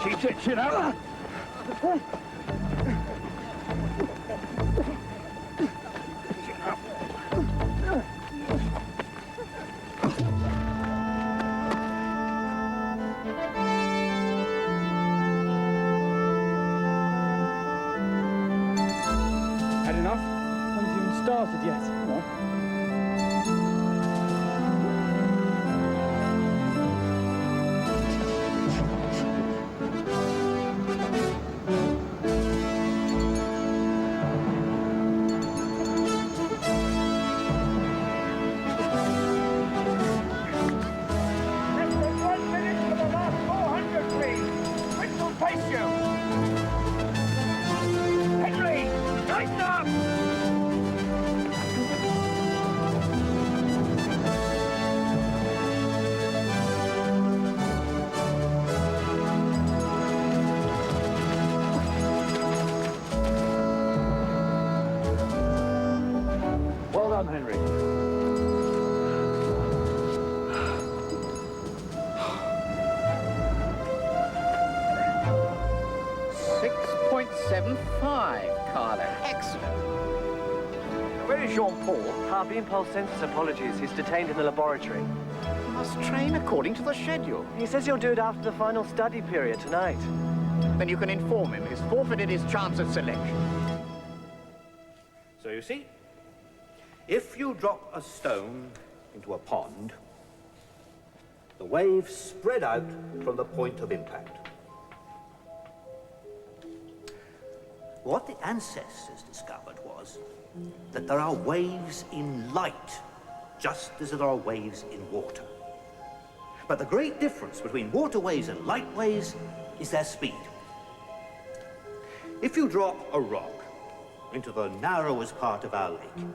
Keep it, you know. Had enough? Haven't even started yet. No. Well done, Henry. .75, Carlo. Excellent. Where is Jean-Paul? Our beam pulse sends his apologies. He's detained in the laboratory. You must train according to the schedule. He says he'll do it after the final study period tonight. Then you can inform him he's forfeited his chance at selection. So you see, if you drop a stone into a pond, the waves spread out from the point of impact. What the ancestors discovered was that there are waves in light, just as there are waves in water. But the great difference between water waves and light waves is their speed. If you drop a rock into the narrowest part of our lake,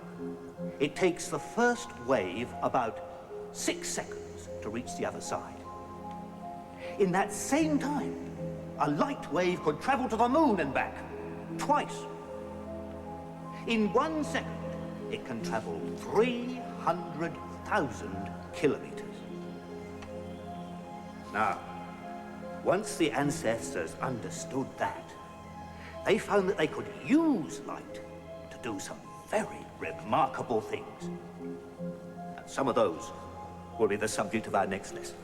it takes the first wave about 6 seconds to reach the other side. In that same time, a light wave could travel to the moon and back, twice. In 1 second, it can travel 300,000 kilometers. Now, once the ancestors understood that, they found that they could use light to do some very remarkable things. And some of those will be the subject of our next lesson.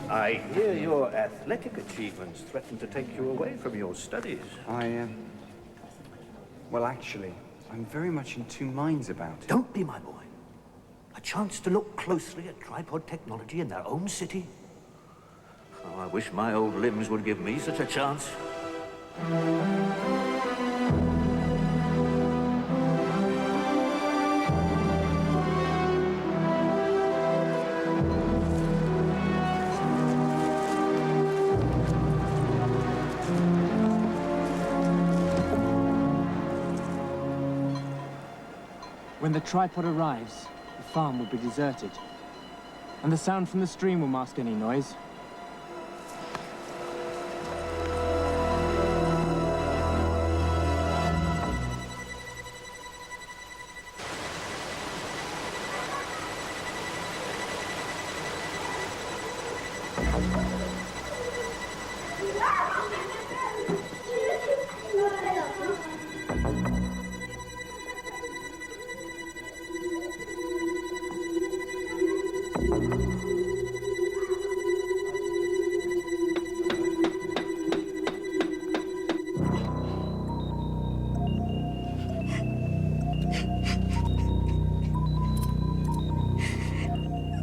I hear your athletic achievements threaten to take you away from your studies. Well, actually, I'm very much in two minds about it. Don't be, my boy. A chance to look closely at tripod technology in their own city. Oh, I wish my old limbs would give me such a chance. When the tripod arrives, the farm will be deserted. And the sound from the stream will mask any noise.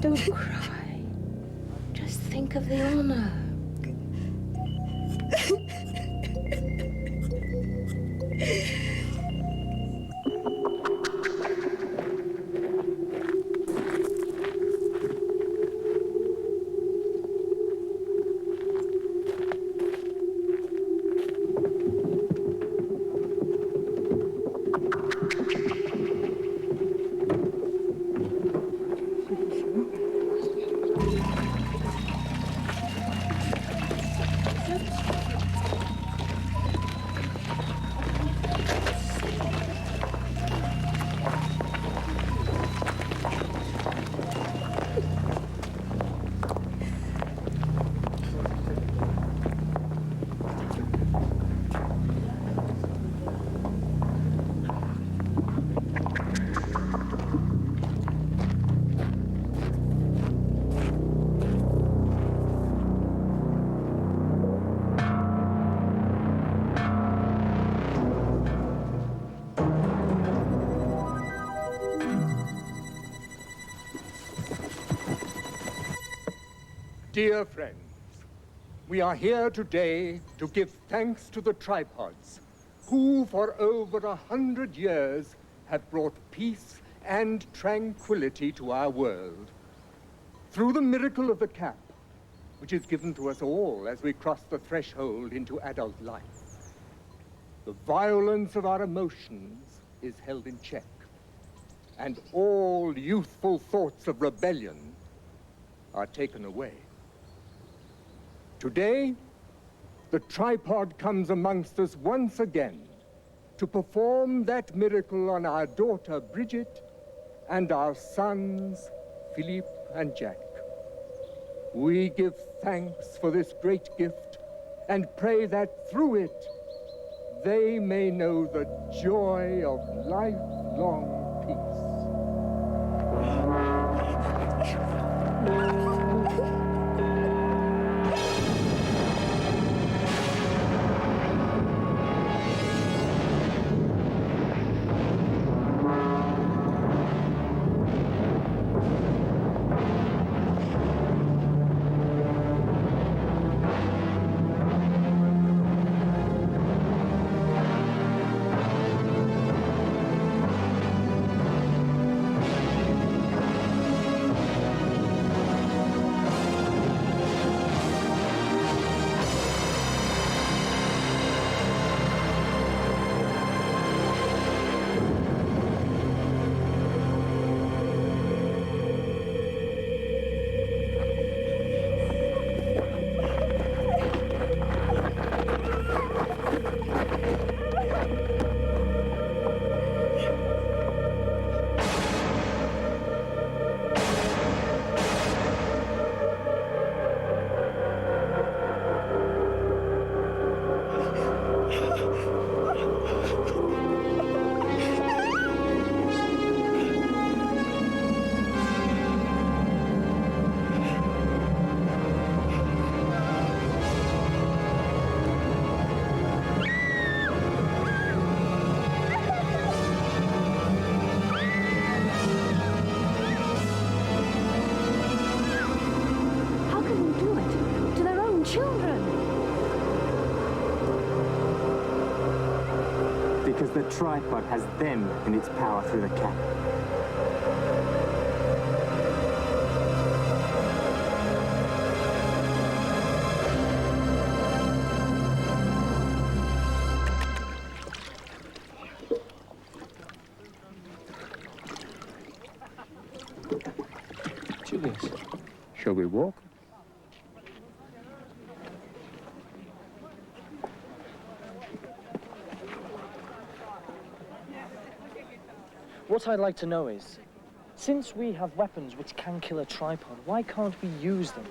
Don't cry. Just think of the honor. Dear friends, we are here today to give thanks to the tripods, who for over 100 years have brought peace and tranquility to our world. Through the miracle of the cap, which is given to us all as we cross the threshold into adult life, the violence of our emotions is held in check, and all youthful thoughts of rebellion are taken away. Today, the tripod comes amongst us once again to perform that miracle on our daughter Bridget and our sons Philippe and Jack. We give thanks for this great gift and pray that through it they may know the joy of lifelong peace. How can they do it? To their own children? Because the tripod has them in its power through the cap. Julius. Shall we walk? What I'd like to know is, since we have weapons which can kill a tripod, why can't we use them?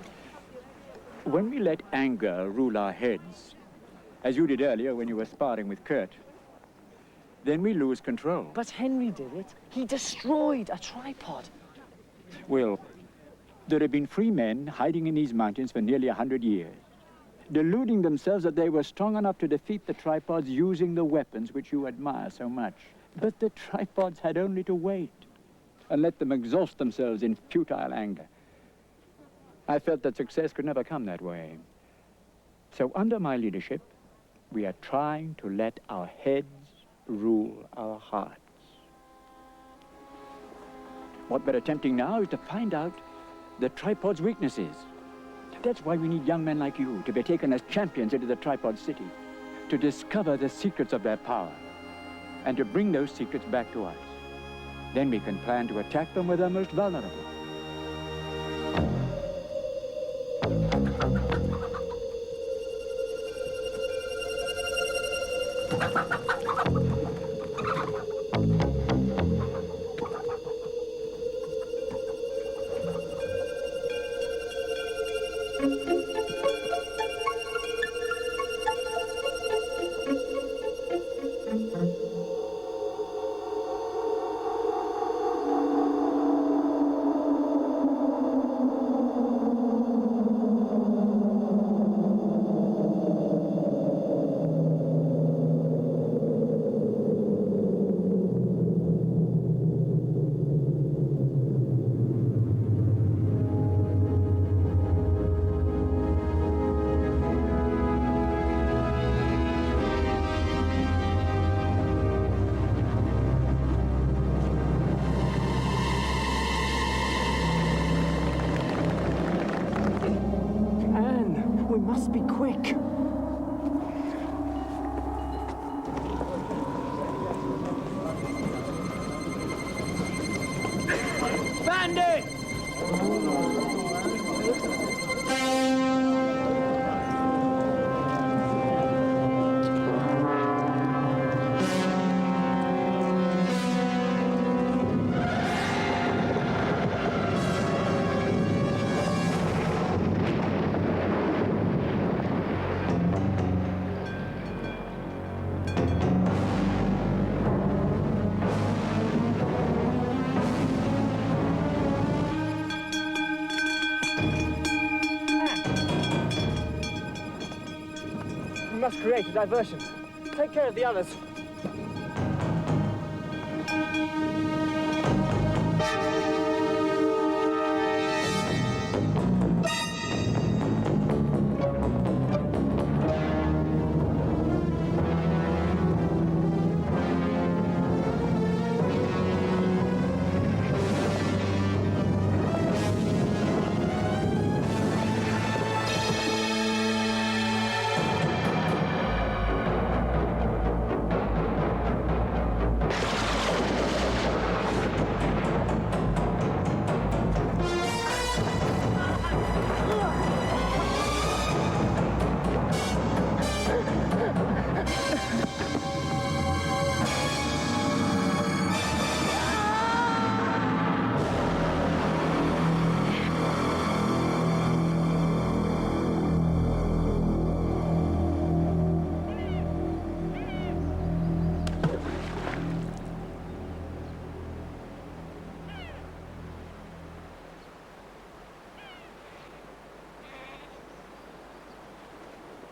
When we let anger rule our heads, as you did earlier when you were sparring with Kurt, then we lose control. But Henry did it. He destroyed a tripod. Well, there have been free men hiding in these mountains for nearly 100 years, deluding themselves that they were strong enough to defeat the tripods using the weapons which you admire so much. But the tripods had only to wait and let them exhaust themselves in futile anger. I felt that success could never come that way. So under my leadership, we are trying to let our heads rule our hearts. What we're attempting now is to find out the tripod's weaknesses. That's why we need young men like you to be taken as champions into the tripod city, to discover the secrets of their power, and to bring those secrets back to us. Then we can plan to attack them where they're most vulnerable. Land it! We must create a diversion. Take care of the others.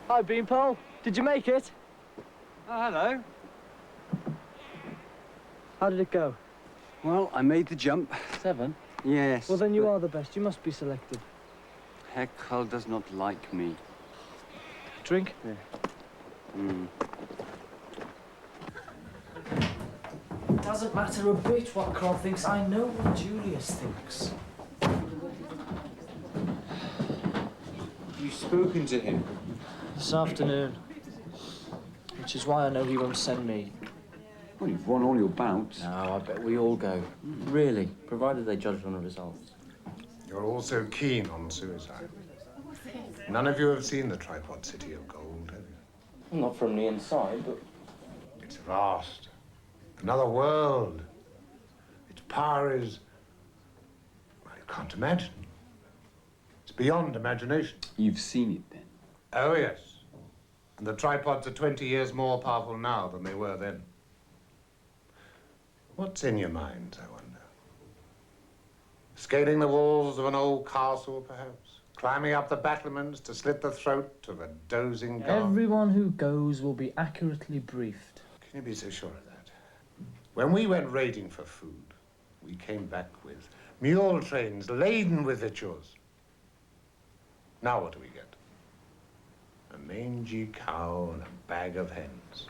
Hi, Beanpole. Did you make it? Oh, hello. How did it go? Well, I made the jump. 7? Yes. Well, then you are the best. You must be selected. Heckel does not like me. Drink? Yeah. Mm. It doesn't matter a bit what Carl thinks. I know what Julius thinks. You've spoken to him? This afternoon. Which is why I know he won't send me. Well, you've won all your bouts. No, I bet we all go. Really, provided they judge on the results. You're all so keen on suicide. None of you have seen the tripod city of gold, have you? Not from the inside, but... It's vast. Another world. Its power is... well, you can't imagine. It's beyond imagination. You've seen it, then? Oh, yes. And the tripods are 20 years more powerful now than they were then. What's in your minds, I wonder? Scaling the walls of an old castle, perhaps? Climbing up the battlements to slit the throat of a dozing guard? Everyone who goes will be accurately briefed. Can you be so sure of that? When we went raiding for food, we came back with mule trains laden with victuals. Now what do we get? A mangy cow and a bag of hens.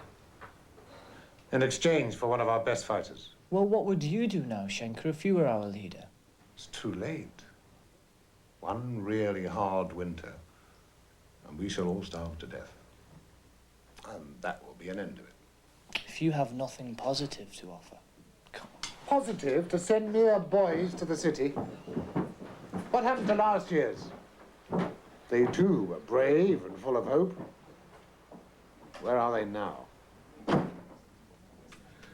In exchange for one of our best fighters. Well, what would you do now, Schenker, if you were our leader? It's too late. One really hard winter, and we shall all starve to death. And that will be an end of it. If you have nothing positive to offer. Come on. Positive to send mere boys to the city? What happened to last year's? They too were brave and full of hope. Where are they now?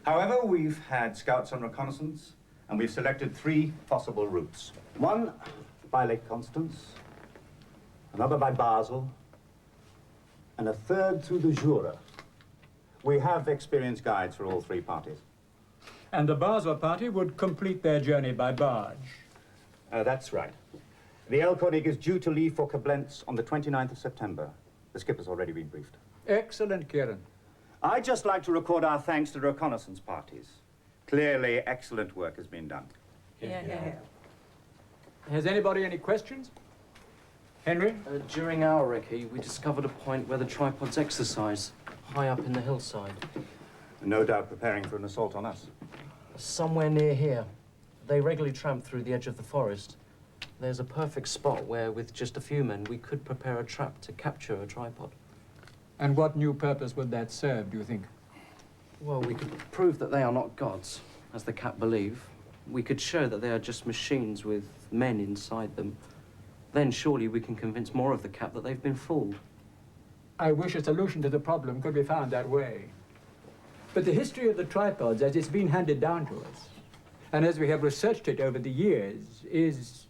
However, we've had scouts on reconnaissance, and we've selected 3 possible routes. One by Lake Constance, another by Basel, and a third through the Jura. We have experienced guides for all 3 parties. And the Basel party would complete their journey by barge. That's right. The El Konig is due to leave for Koblenz on the 29th of September. The skipper's already been briefed. Excellent, Kieran. I'd just like to record our thanks to the reconnaissance parties. Clearly, excellent work has been done. Yeah. Has anybody any questions? Henry? During our recce, we discovered a point where the tripods exercise, high up in the hillside. No doubt preparing for an assault on us. Somewhere near here. They regularly tramp through the edge of the forest. There's a perfect spot where, with just a few men, we could prepare a trap to capture a tripod. And what new purpose would that serve, do you think? Well, we could prove that they are not gods, as the Cap believe. we could show that they are just machines with men inside them, then surely we can convince more of the cap that they've been fooled. I wish a solution to the problem could be found that way. But the history of the tripods, as it's been handed down to us, and as we have researched it over the years, is,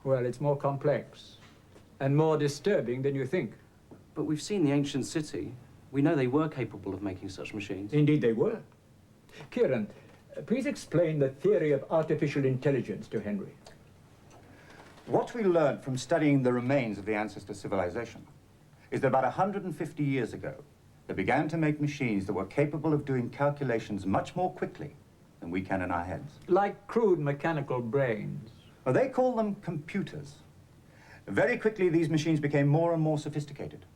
well, it's more complex and more disturbing than you think. But we've seen the ancient city. We know they were capable of making such machines. Indeed they were. Kieran, please explain the theory of artificial intelligence to Henry. What we learned from studying the remains of the ancestor civilization is that about 150 years ago, they began to make machines that were capable of doing calculations much more quickly than we can in our heads. Like crude mechanical brains. Well, they call them computers. Very quickly, these machines became more and more sophisticated,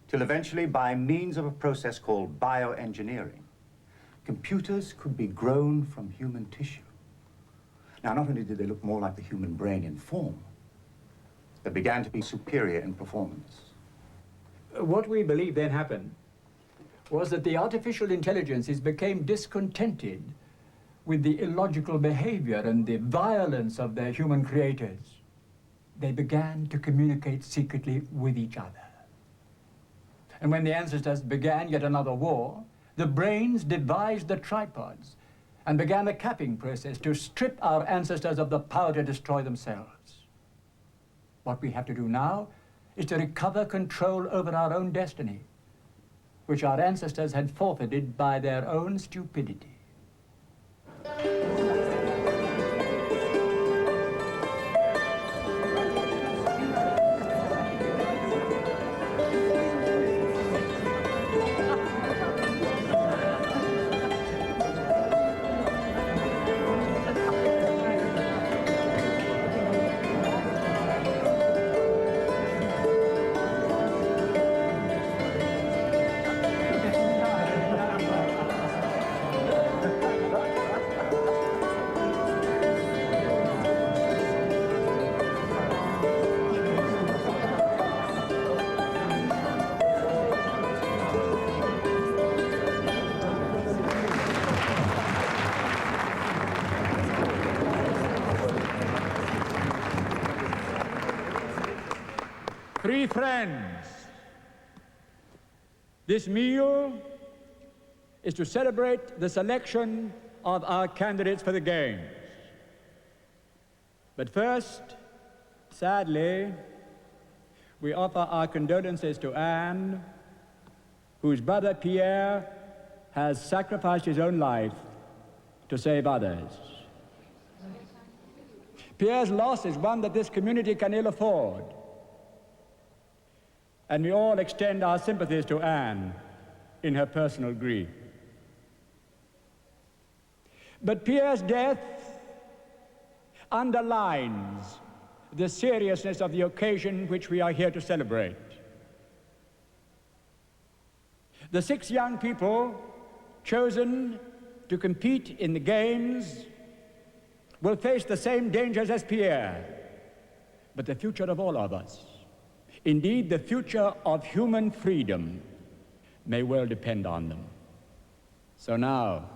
till eventually, by means of a process called bioengineering, computers could be grown from human tissue. Now, not only did they look more like the human brain in form, they began to be superior in performance. What we believe then happened was that the artificial intelligences became discontented with the illogical behavior and the violence of their human creators. They began to communicate secretly with each other. And when the ancestors began yet another war, the brains devised the tripods and began a capping process to strip our ancestors of the power to destroy themselves. What we have to do now is to recover control over our own destiny, which our ancestors had forfeited by their own stupidity. Three friends, this meal is to celebrate the selection of our candidates for the Games. But first, sadly, we offer our condolences to Anne, whose brother Pierre has sacrificed his own life to save others. Pierre's loss is one that this community can ill afford. And we all extend our sympathies to Anne in her personal grief. But Pierre's death underlines the seriousness of the occasion which we are here to celebrate. The 6 young people chosen to compete in the Games will face the same dangers as Pierre, but the future of all of us, indeed, the future of human freedom, may well depend on them. So now,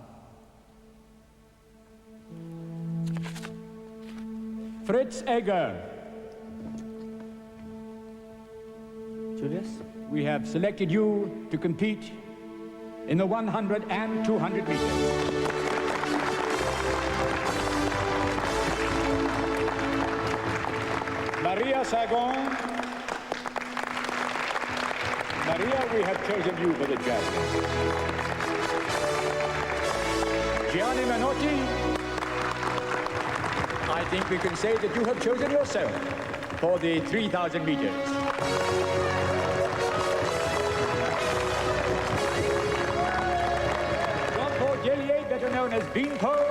Fritz Egger. Julius? We have selected you to compete in the 100 and 200 meters. Maria Sagon. Maria, we have chosen you for the javelin. Gianni Menotti, I think we can say that you have chosen yourself for the 3,000 meters. Jean-Paul Gellier, better known as Beanpole.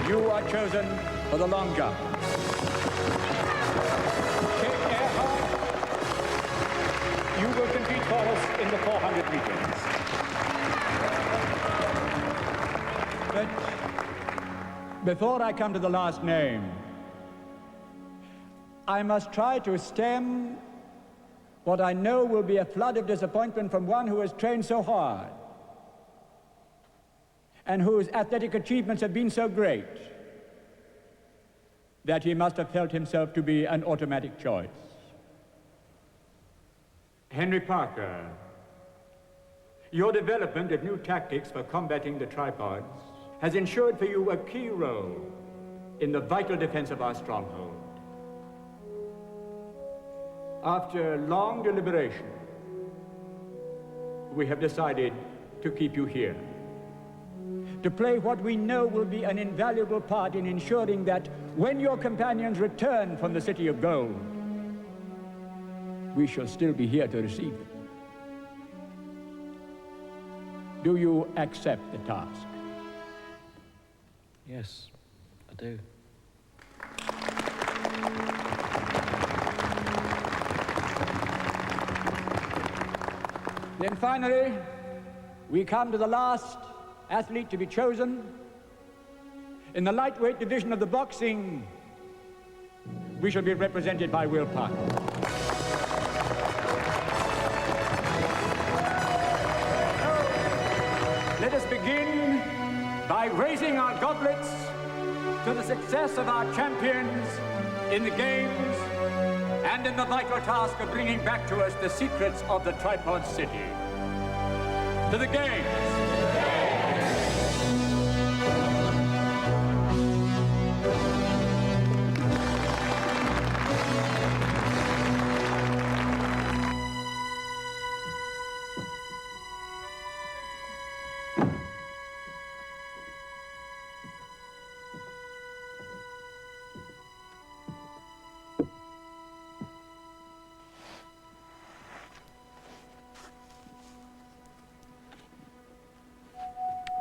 You are chosen for the long jump. You will compete for us in the 400 meters. But before I come to the last name, I must try to stem what I know will be a flood of disappointment from one who has trained so hard and whose athletic achievements have been so great that he must have felt himself to be an automatic choice. Henry Parker, your development of new tactics for combating the tripods has ensured for you a key role in the vital defense of our stronghold. After long deliberation, we have decided to keep you here, to play what we know will be an invaluable part in ensuring that when your companions return from the City of Gold, we shall still be here to receive them. Do you accept the task? Yes, I do. Then finally, we come to the last athlete to be chosen. In the lightweight division of the boxing, we shall be represented by Will Parker. Let us begin by raising our goblets to the success of our champions in the games and in the vital task of bringing back to us the secrets of the Tripod City. To the games!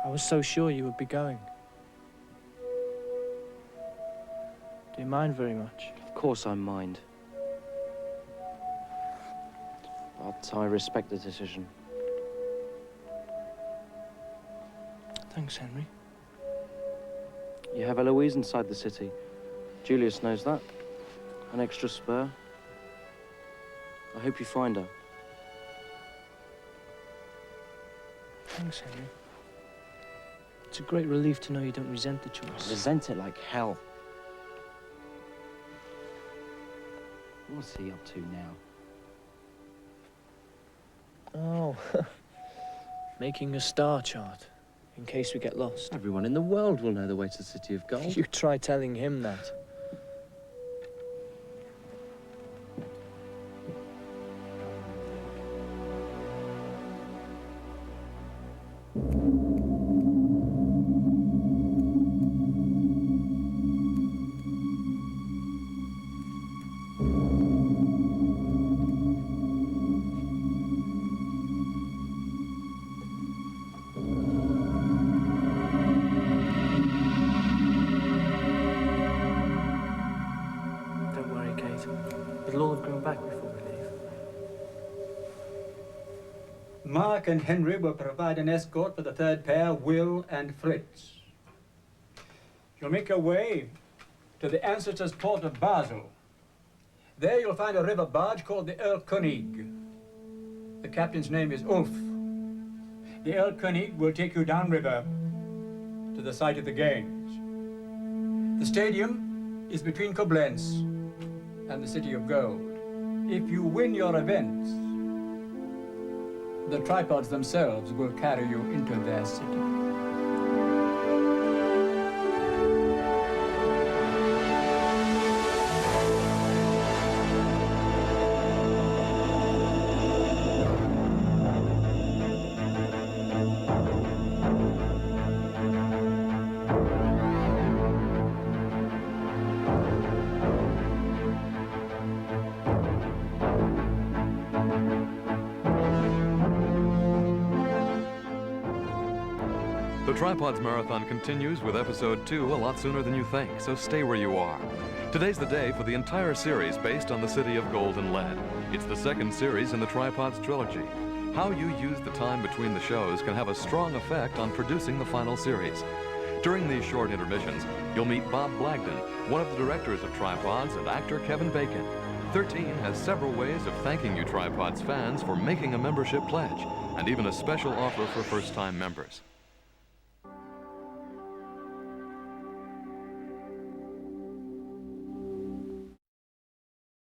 I was so sure you would be going. Do you mind very much? Of course I mind. But I respect the decision. Thanks, Henry. You have Eloise inside the city. Julius knows that. An extra spur. I hope you find her. Thanks, Henry. It's a great relief to know you don't resent the choice. Resent it like hell. What's he up to now? Oh, making a star chart, in case we get lost. Everyone in the world will know the way to the City of Gold. You try telling him that. It'll all have grown back before we leave. Mark and Henry will provide an escort for the third pair, Will and Fritz. You'll make your way to the ancestors' port of Basel. There you'll find a river barge called the Erlkönig. The captain's name is Ulf. The Erlkönig will take you downriver to the site of the games. The stadium is between Koblenz and the City of Gold. If you win your events, the tripods themselves will carry you into their city. The Tripods Marathon continues with episode 2 a lot sooner than you think, so stay where you are. Today's the day for the entire series based on the City of Gold and Lead. It's the second series in the Tripods trilogy. How you use the time between the shows can have a strong effect on producing the final series. During these short intermissions, you'll meet Bob Blagden, one of the directors of Tripods, and actor Kevin Bacon. 13 has several ways of thanking you Tripods fans for making a membership pledge, and even a special offer for first-time members.